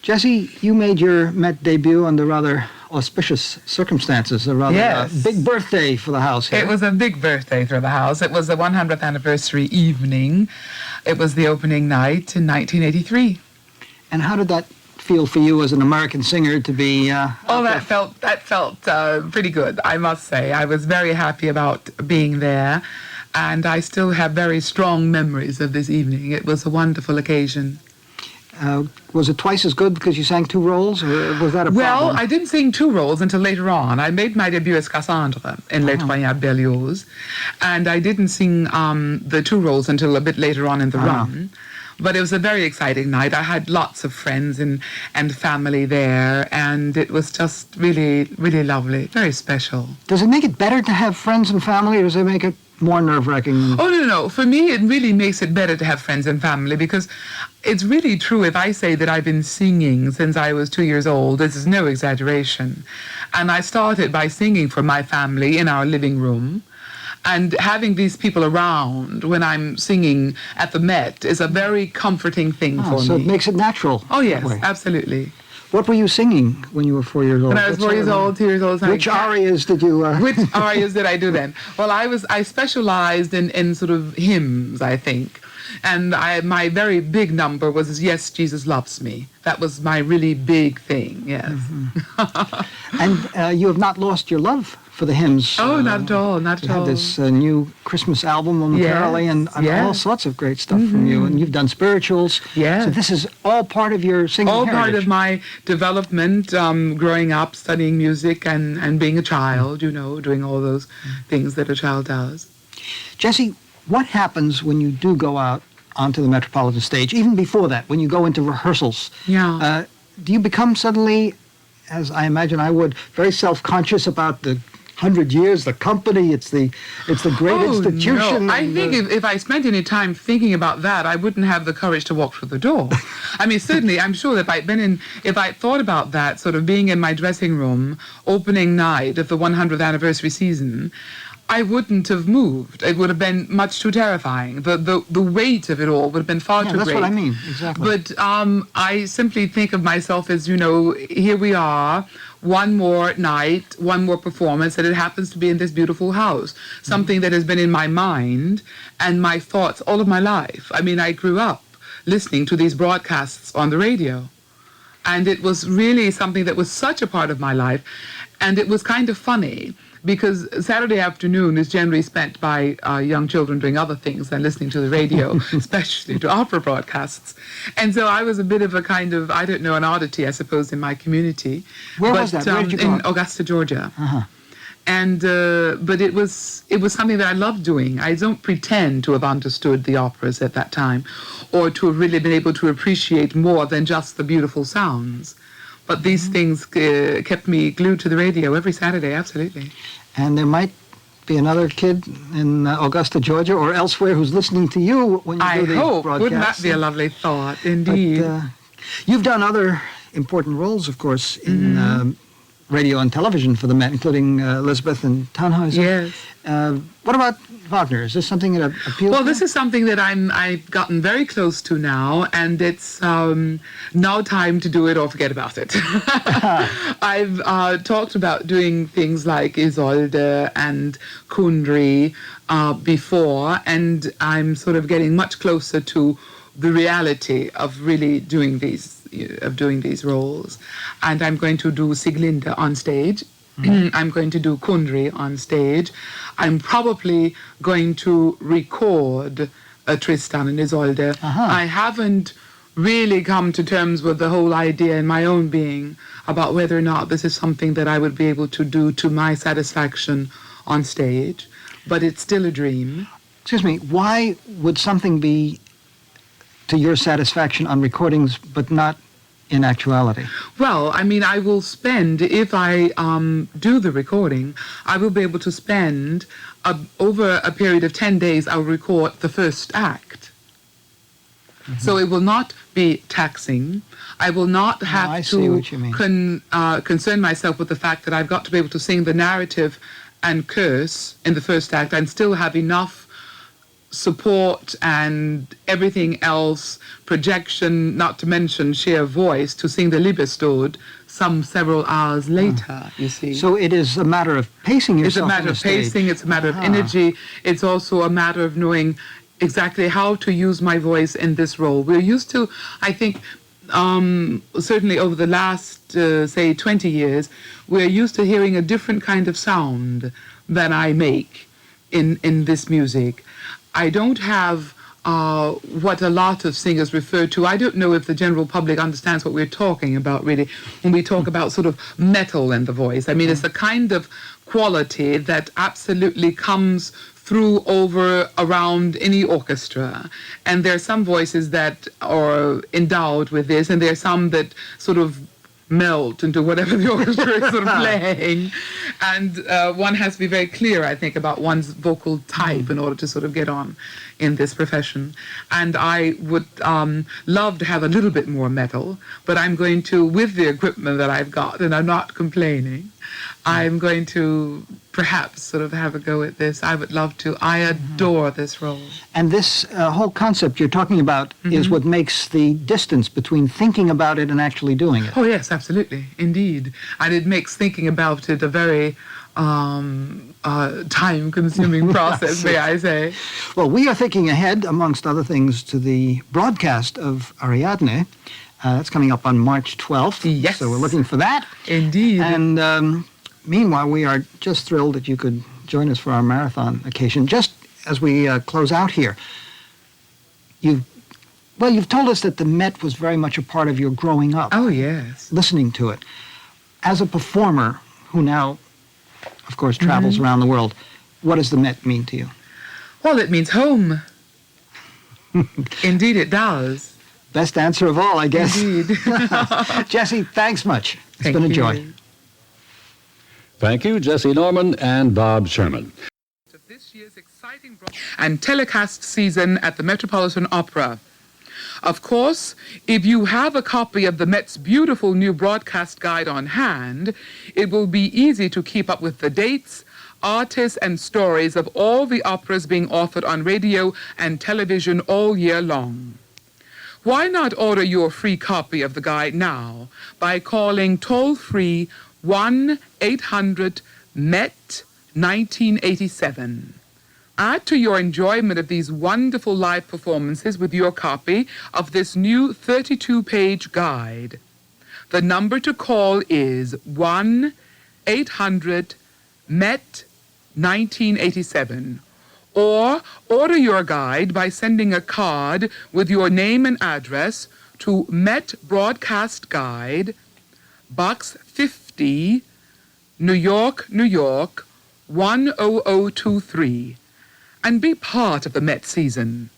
Jessie, you made your Met debut under rather auspicious circumstances, a rather big birthday for the house here. It was a big birthday for the house. It was the 100th anniversary evening. It was the opening night in 1983. And how did that feel for you as an American singer to be... that felt pretty good, I must say. I was very happy about being there, and I still have very strong memories of this evening. It was a wonderful occasion. Was it twice as good because you sang two roles, or was that a problem? Well, I didn't sing two roles until later on. I made my debut as Cassandra in Les Troyens Berlioz, and I didn't sing the two roles until a bit later on in the run. But it was a very exciting night. I had lots of friends and family there, and it was just really, really lovely, very special. Does it make it better to have friends and family, or does it make it more nerve-wracking? Oh, no. For me, it really makes it better to have friends and family, because it's really true if I say that I've been singing since I was 2 years old. This is no exaggeration. And I started by singing for my family in our living room. And having these people around when I'm singing at the Met is a very comforting thing for me. So it makes it natural. Oh, yes, absolutely. What were you singing when you were 4 years old? When I was 4 years old, 2 years old. Which arias did you... Which arias did I do then? Well, I specialized in sort of hymns, I think. And my very big number was Yes, Jesus Loves Me. That was my really big thing, yes. Mm-hmm. And you have not lost your love for the hymns. Oh, not at all, not at all. You have this new Christmas album momentarily, and all sorts of great stuff from you. And you've done spirituals. Yes. So this is all part of your singing heritage. All part of my development, growing up, studying music, and being a child, doing all those things that a child does. Jessie, what happens when you do go out onto the Metropolitan stage, even before that, when you go into rehearsals? Yeah. Do you become suddenly, as I imagine I would, very self-conscious about the 100 years, the company, it's the great institution? No. I think if I spent any time thinking about that, I wouldn't have the courage to walk through the door. I mean, certainly, I'm sure that if I thought about that, sort of being in my dressing room, opening night of the 100th anniversary season, I wouldn't have moved. It would have been much too terrifying. The weight of it all would have been far too great. That's what I mean, exactly. But I simply think of myself as, here we are, one more night, one more performance, and it happens to be in this beautiful house, something that has been in my mind and my thoughts all of my life. I mean, I grew up listening to these broadcasts on the radio, and it was really something that was such a part of my life, and it was kind of funny, because Saturday afternoon is generally spent by young children doing other things than listening to the radio, especially to opera broadcasts. And so I was a bit of a kind of, I don't know, an oddity, I suppose, in my community. Where was that? Where did you go? In Augusta, Georgia. And but it was something that I loved doing. I don't pretend to have understood the operas at that time, or to have really been able to appreciate more than just the beautiful sounds. But these things kept me glued to the radio every Saturday, absolutely. And there might be another kid in Augusta, Georgia, or elsewhere who's listening to you when you do these broadcasts. I hope. Wouldn't that be a lovely thought, indeed? But, you've done other important roles, of course, in radio and television for the Met, including Elizabeth and Tannhäuser. Yes. What about Wagner? Is this something that appeals to you? Well, this is something that I've gotten very close to now, and it's now time to do it or forget about it. I've talked about doing things like Isolde and Kundry before, and I'm sort of getting much closer to the reality of really doing these roles. And I'm going to do Sieglinde on stage. I'm going to do Kundry on stage. I'm probably going to record Tristan and Isolde. I haven't really come to terms with the whole idea in my own being about whether or not this is something that I would be able to do to my satisfaction on stage, but it's still a dream. Excuse me, why would something be to your satisfaction on recordings but not in actuality? Well, I mean, I will spend, if I do the recording, I will be able to spend, over a period of 10 days, I'll record the first act. So it will not be taxing. I will not have to concern myself with the fact that I've got to be able to sing the narrative and curse in the first act and still have enough support and everything else, projection, not to mention sheer voice, to sing the Liebestod several hours later, you see. So it is a matter of pacing yourself. It's a matter on the of stage. pacing, it's a matter of energy, it's also a matter of knowing exactly how to use my voice in this role. We're used to, I think, certainly over the last, say, 20 years, we're used to hearing a different kind of sound than I make in this music. I don't have what a lot of singers refer to. I don't know if the general public understands what we're talking about, really, when we talk about sort of metal in the voice. I mean, it's a kind of quality that absolutely comes through over around any orchestra. And there are some voices that are endowed with this, and there are some that sort of melt into whatever the orchestra is sort of playing. And one has to be very clear, I think, about one's vocal type in order to sort of get on in this profession. And I would love to have a little bit more metal, but I'm going to, with the equipment that I've got, and I'm not complaining, I'm going to perhaps sort of have a go at this. I would love to. I adore this role. And this whole concept you're talking about is what makes the distance between thinking about it and actually doing it. Oh, yes, absolutely. Indeed. And it makes thinking about it a very time-consuming process, may I say. Well, we are thinking ahead, amongst other things, to the broadcast of Ariadne. That's coming up on March 12th. Yes. So we're looking for that. Indeed. And meanwhile, we are just thrilled that you could join us for our marathon occasion. Just as we close out here, you've told us that the Met was very much a part of your growing up. Oh, yes. Listening to it. As a performer who now, of course, travels around the world, what does the Met mean to you? Well, it means home. Indeed, it does. Best answer of all, I guess. Indeed. Jessie, thanks much. It's been a joy. Thank you, Jessie Norman and Bob Sherman. This year's exciting and telecast season at the Metropolitan Opera. Of course, if you have a copy of the Met's beautiful new broadcast guide on hand, it will be easy to keep up with the dates, artists, and stories of all the operas being offered on radio and television all year long. Why not order your free copy of the guide now by calling toll-free 1-800-MET-1987. Add to your enjoyment of these wonderful live performances with your copy of this new 32-page guide. The number to call is 1-800-MET-1987. Or order your guide by sending a card with your name and address to Met Broadcast Guide, Box 50, New York, New York, 10023, and be part of the Met season.